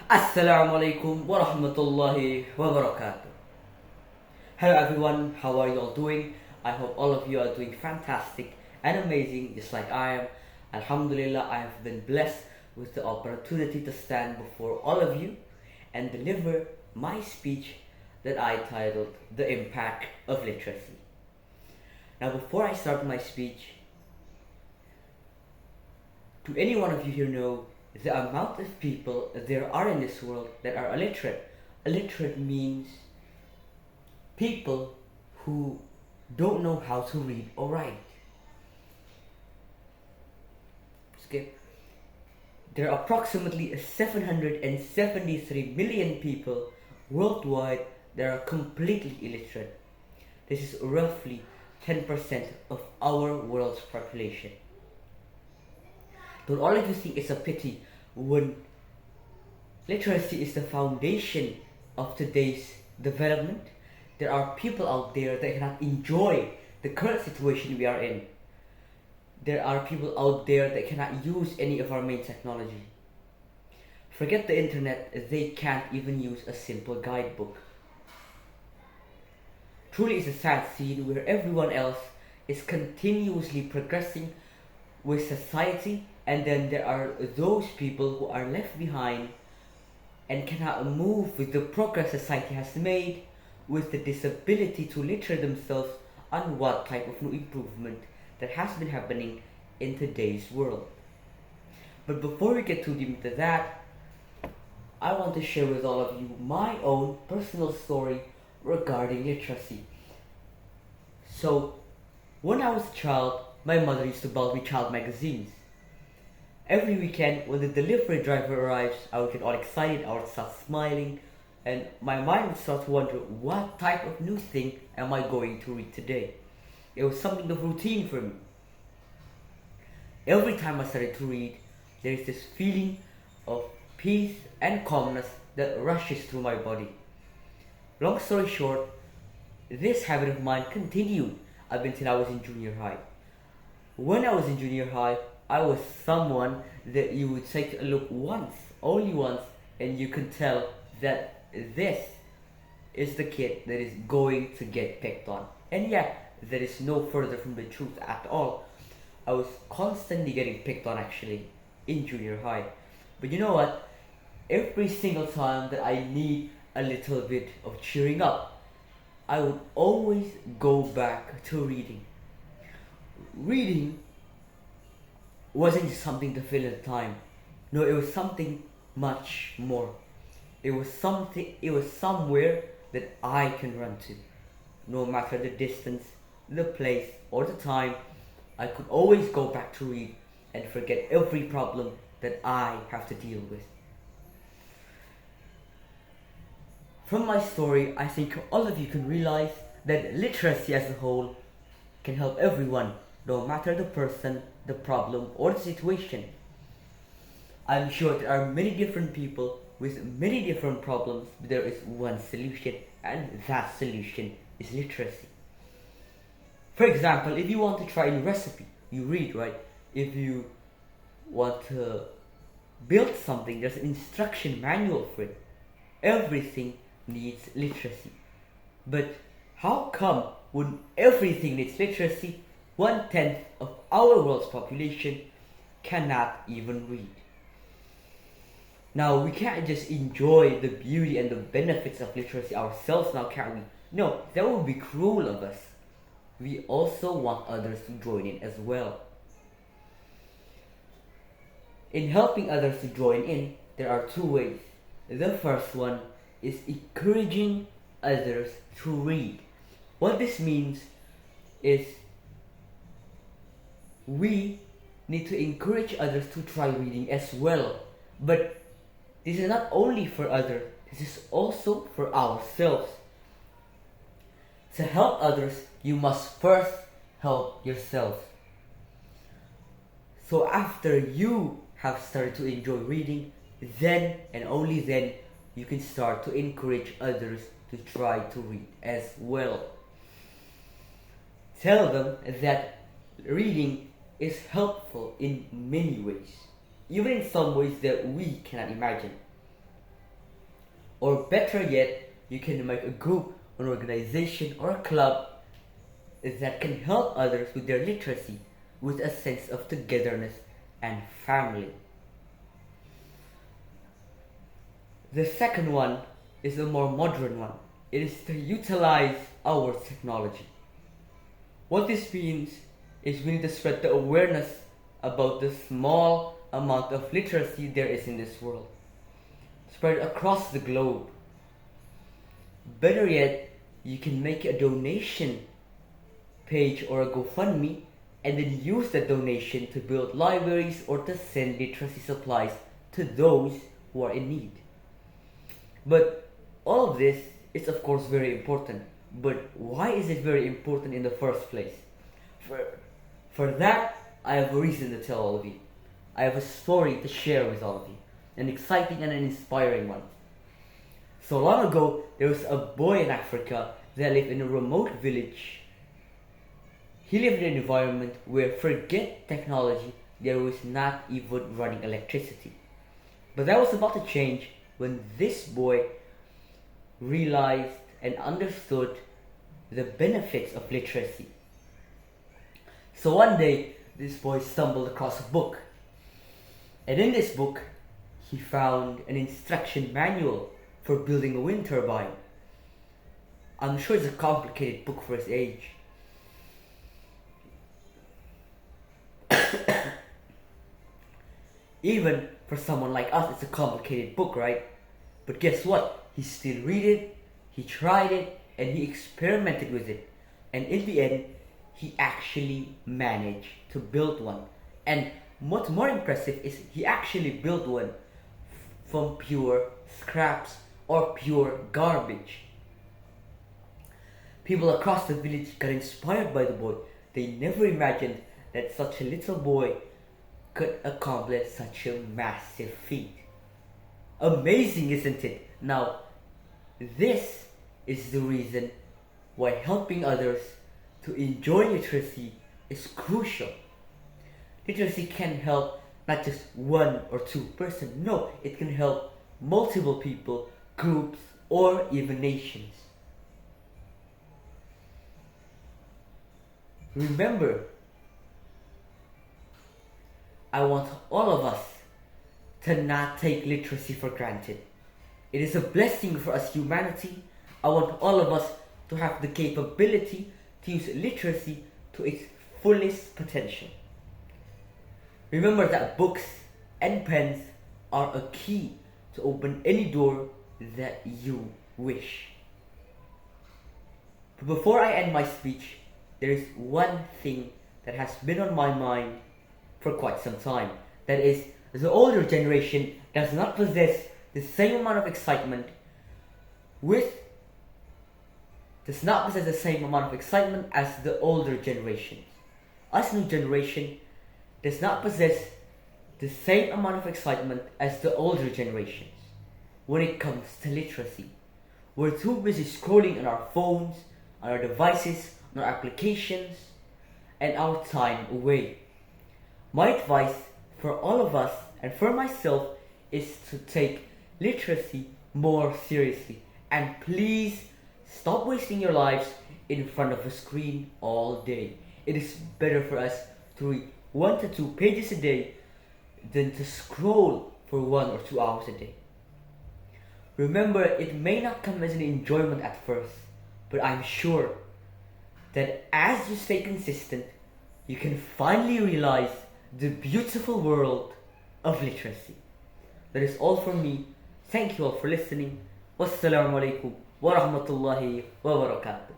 Assalamu alaikum wa rahmatullahi wa barakatuh. Hello everyone, how are you all doing? I hope all of you are doing fantastic and amazing just like I am. Alhamdulillah, I have been blessed with the opportunity to stand before all of you and deliver my speech that I titled The Impact of Literacy. Now before I start my speech, to any one of you here know the amount of people there are in this world that are illiterate. Illiterate means people who don't know how to read or write. Okay. There are approximately 773 million people worldwide that are completely illiterate. This is roughly 10% of our world's population. Don't all of you think it's a pity when literacy is the foundation of today's development? There are people out there that cannot enjoy the current situation we are in. There are people out there that cannot use any of our main technology. Forget the internet, they can't even use a simple guidebook. Truly it's a sad scene where everyone else is continuously progressing with society, and then there are those people who are left behind and cannot move with the progress society has made, with the disability to literate themselves on what type of new improvement that has been happening in today's world. But before we get too deep into that, I want to share with all of you my own personal story regarding literacy. So, when I was a child, my mother used to buy me child magazines. Every weekend, when the delivery driver arrives, I would get all excited, I would start smiling, and my mind would start to wonder, what type of new thing am I going to read today? It was something of routine for me. Every time I started to read, there is this feeling of peace and calmness that rushes through my body. Long story short, this habit of mine continued up until I was in junior high. When I was in junior high, I was someone that you would take a look once, only once, and you could tell that this is the kid that is going to get picked on. And yet, that is no further from the truth at all. I was constantly getting picked on actually in junior high. But you know what? Every single time that I need a little bit of cheering up, I would always go back to reading. Reading wasn't just something to fill the time. No, it was something much more. It was somewhere that I can run to. No matter the distance, the place, or the time, I could always go back to read and forget every problem that I have to deal with. From my story, I think all of you can realize that literacy as a whole can help everyone, no matter the person, the problem, or the situation. I'm sure there are many different people with many different problems, but there is one solution, and that solution is literacy. For example, if you want to try a recipe, you read, right? If you want to build something, there's an instruction manual for it. Everything needs literacy. But how come when everything needs literacy, 1/10 of our world's population cannot even read? Now, we can't just enjoy the beauty and the benefits of literacy ourselves now, can we? No, that would be cruel of us. We also want others to join in as well. In helping others to join in, there are two ways. The first one is encouraging others to read. What this means is we need to encourage others to try reading as well. But this is not only for others, this is also for ourselves. To help others, you must first help yourself. So after you have started to enjoy reading, then and only then you can start to encourage others to try to read as well. Tell them that reading is helpful in many ways, even in some ways that we cannot imagine. Or better yet, you can make a group, an organization, or a club that can help others with their literacy with a sense of togetherness and family. The second one is a more modern one. It is to utilize our technology. What this means is we need to spread the awareness about the small amount of literacy there is in this world. Spread across the globe. Better yet, you can make a donation page or a GoFundMe and then use that donation to build libraries or to send literacy supplies to those who are in need. But all of this is of course very important. But why is it very important in the first place? For that, I have a reason to tell all of you. I have a story to share with all of you. An exciting and an inspiring one. So long ago, there was a boy in Africa that lived in a remote village. He lived in an environment where, forget technology, there was not even running electricity. But that was about to change when this boy realized and understood the benefits of literacy. So one day, this boy stumbled across a book. And in this book, he found an instruction manual for building a wind turbine. I'm sure it's a complicated book for his age. Even for someone like us, it's a complicated book, right? But guess what? He still read it, he tried it, and he experimented with it. And in the end, he actually managed to build one. And what's more impressive is he actually built one from pure scraps or pure garbage. People across the village got inspired by the boy. They never imagined that such a little boy could accomplish such a massive feat. Amazing, isn't it? Now, this is the reason why helping others to enjoy literacy is crucial. Literacy can help not just one or two persons. No, it can help multiple people, groups, or even nations. Remember, I want all of us to not take literacy for granted. It is a blessing for us humanity. I want all of us to have the capability to use literacy to its fullest potential. Remember that books and pens are a key to open any door that you wish. But before I end my speech, there is one thing that has been on my mind for quite some time. That is, the older generation does not possess the same amount of excitement as the older generations. Us new generation does not possess the same amount of excitement as the older generations when it comes to literacy. We're too busy scrolling on our phones, on our devices, on our applications, and our time away. My advice for all of us and for myself is to take literacy more seriously. And please stop wasting your lives in front of a screen all day. It is better for us to read 1 to 2 pages a day than to scroll for 1 or 2 hours a day. Remember, it may not come as an enjoyment at first, but I'm sure that as you stay consistent, you can finally realize the beautiful world of literacy. That is all from me. Thank you all for listening. Wassalamu alaikum wa rahmatullahi wa barakatuh.